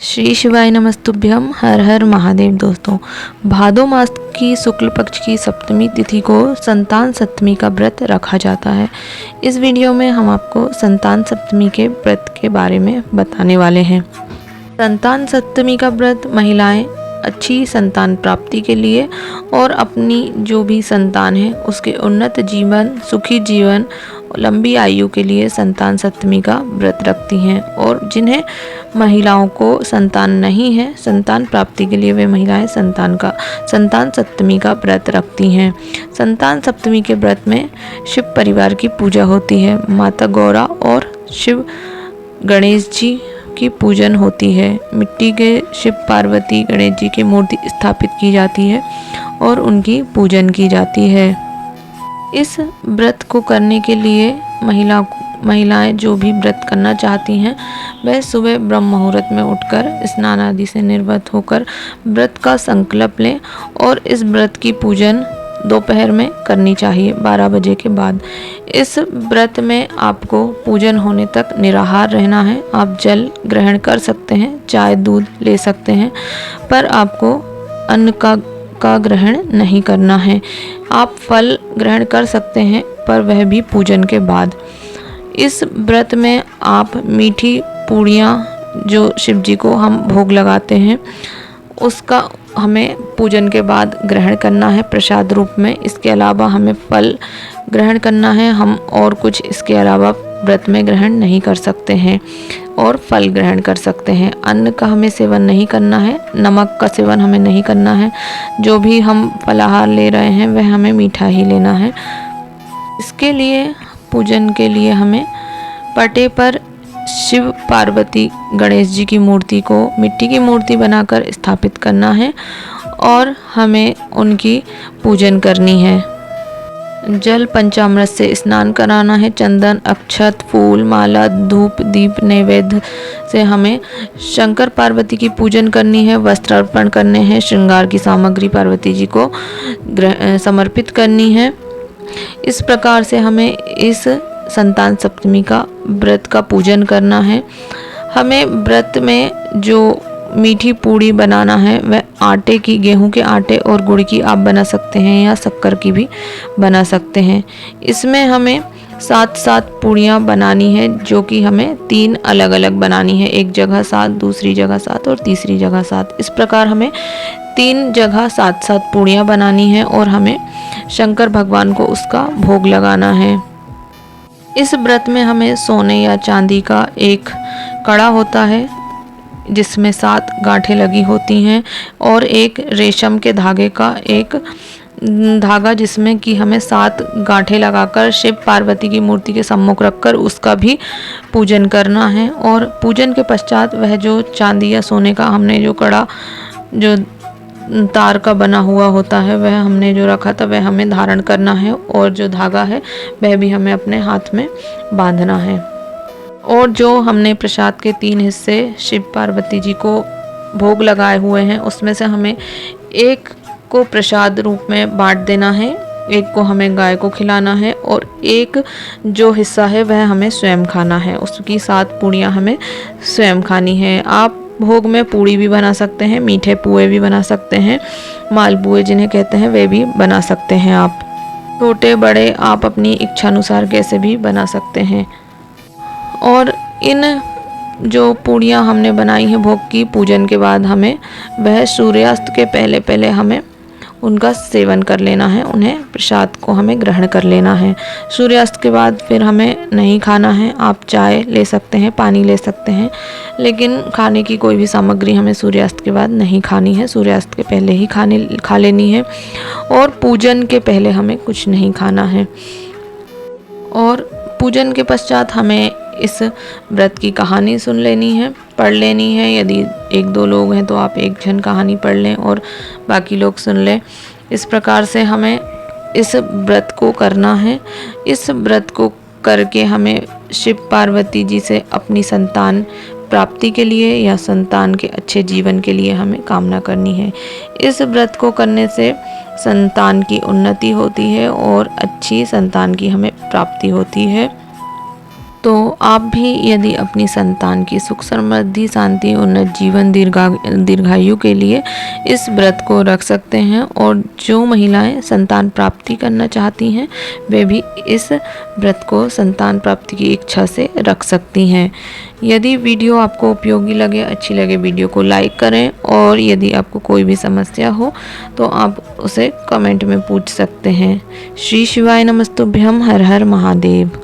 श्री शिवाय नमस्तुभ्यम। हर हर महादेव। दोस्तों, भादो मास की शुक्ल पक्ष की सप्तमी तिथि को संतान सप्तमी का व्रत रखा जाता है। इस वीडियो में हम आपको संतान सप्तमी के व्रत के बारे में बताने वाले हैं। संतान सप्तमी का व्रत महिलाएं अच्छी संतान प्राप्ति के लिए और अपनी जो भी संतान है उसके उन्नत जीवन, सुखी जीवन, लंबी आयु के लिए संतान सप्तमी का व्रत रखती हैं। और जिन्हें महिलाओं को संतान नहीं है, संतान प्राप्ति के लिए वे महिलाएं संतान सप्तमी का व्रत रखती हैं। संतान सप्तमी के व्रत में शिव परिवार की पूजा होती है। माता गौरा और शिव गणेश जी की पूजन होती है। मिट्टी के शिव पार्वती गणेश जी की मूर्ति स्थापित की जाती है और उनकी पूजन की जाती है। इस व्रत को करने के लिए महिलाएं जो भी व्रत करना चाहती हैं वह सुबह ब्रह्म मुहूर्त में उठकर स्नान आदि से निर्वत होकर व्रत का संकल्प लें और इस व्रत की पूजन दोपहर में करनी चाहिए 12 बजे के बाद। इस व्रत में आपको पूजन होने तक निराहार रहना है। आप जल ग्रहण कर सकते हैं, चाय दूध ले सकते हैं, पर आपको अन्न का ग्रहण नहीं करना है। आप फल ग्रहण कर सकते हैं, पर वह भी पूजन के बाद। इस व्रत में आप मीठी पूड़ियाँ जो शिव जी को हम भोग लगाते हैं उसका हमें पूजन के बाद ग्रहण करना है प्रसाद रूप में। इसके अलावा हमें फल ग्रहण करना है। हम और कुछ इसके अलावा व्रत में ग्रहण नहीं कर सकते हैं और फल ग्रहण कर सकते हैं। अन्न का हमें सेवन नहीं करना है, नमक का सेवन हमें नहीं करना है। जो भी हम फलाहार ले रहे हैं वह हमें मीठा ही लेना है। इसके लिए पूजन के लिए हमें पटे पर शिव पार्वती गणेश जी की मूर्ति को मिट्टी की मूर्ति बनाकर स्थापित करना है और हमें उनकी पूजन करनी है। जल पंचामृत से स्नान कराना है। चंदन, अक्षत, फूल, माला, धूप, दीप, नैवेद्य से हमें शंकर पार्वती की पूजन करनी है। वस्त्र अर्पण करने हैं। श्रृंगार की सामग्री पार्वती जी को समर्पित करनी है। इस प्रकार से हमें इस संतान सप्तमी का व्रत का पूजन करना है। हमें व्रत में जो मीठी पूड़ी बनाना है वह आटे की, गेहूं के आटे और गुड़ की आप बना सकते हैं या शक्कर की भी बना सकते हैं। इसमें हमें 7 पूड़ियाँ बनानी है, जो कि हमें 3 अलग अलग बनानी है। एक जगह 7, दूसरी जगह 7 और तीसरी जगह 7। इस प्रकार हमें 3 जगह 7 पूड़ियाँ बनानी है और हमें शंकर भगवान को उसका भोग लगाना है। इस व्रत में हमें सोने या चांदी का एक कड़ा होता है जिसमें 7 गांठें लगी होती हैं और एक रेशम के धागे का एक धागा जिसमें कि हमें 7 गांठें लगाकर शिव पार्वती की मूर्ति के सम्मुख रखकर उसका भी पूजन करना है। और पूजन के पश्चात वह जो चांदी या सोने का हमने जो कड़ा जो तार का बना हुआ होता है वह हमने जो रखा था वह हमें धारण करना है और जो धागा है वह भी हमें अपने हाथ में बांधना है। और जो हमने प्रसाद के 3 हिस्से शिव पार्वती जी को भोग लगाए हुए हैं उसमें से हमें एक को प्रसाद रूप में बांट देना है, एक को हमें गाय को खिलाना है और एक जो हिस्सा है वह हमें स्वयं खाना है। उसकी 7 पूड़ियाँ हमें स्वयं खानी है। आप भोग में पूड़ी भी बना सकते हैं, मीठे पुए भी बना सकते हैं, मालपुए जिन्हें कहते हैं वे भी बना सकते हैं। आप छोटे बड़े आप अपनी इच्छा अनुसार कैसे भी बना सकते हैं। और इन जो पूड़ियाँ हमने बनाई हैं भोग की, पूजन के बाद हमें वह सूर्यास्त के पहले पहले हमें उनका सेवन कर लेना है। उन्हें प्रसाद को हमें ग्रहण कर लेना है। सूर्यास्त के बाद फिर हमें नहीं खाना है। आप चाय ले सकते हैं, पानी ले सकते हैं, लेकिन खाने की कोई भी सामग्री हमें सूर्यास्त के बाद नहीं खानी है। सूर्यास्त के पहले ही खा लेनी है। और पूजन के पहले हमें कुछ नहीं खाना है। और पूजन के पश्चात हमें इस व्रत की कहानी सुन लेनी है, पढ़ लेनी है। यदि 1-2 लोग हैं तो आप एक जन कहानी पढ़ लें और बाकी लोग सुन लें। इस प्रकार से हमें इस व्रत को करना है। इस व्रत को करके हमें शिव पार्वती जी से अपनी संतान प्राप्ति के लिए या संतान के अच्छे जीवन के लिए हमें कामना करनी है। इस व्रत को करने से संतान की उन्नति होती है और अच्छी संतान की हमें प्राप्ति होती है। तो आप भी यदि अपनी संतान की सुख समृद्धि शांति उन्नत जीवन दीर्घायु के लिए इस व्रत को रख सकते हैं। और जो महिलाएं संतान प्राप्ति करना चाहती हैं वे भी इस व्रत को संतान प्राप्ति की इच्छा से रख सकती हैं। यदि वीडियो आपको उपयोगी लगे, अच्छी लगे, वीडियो को लाइक करें और यदि आपको कोई भी समस्या हो तो आप उसे कमेंट में पूछ सकते हैं। श्री शिवाय नमस्तुभ्यम। हर हर महादेव।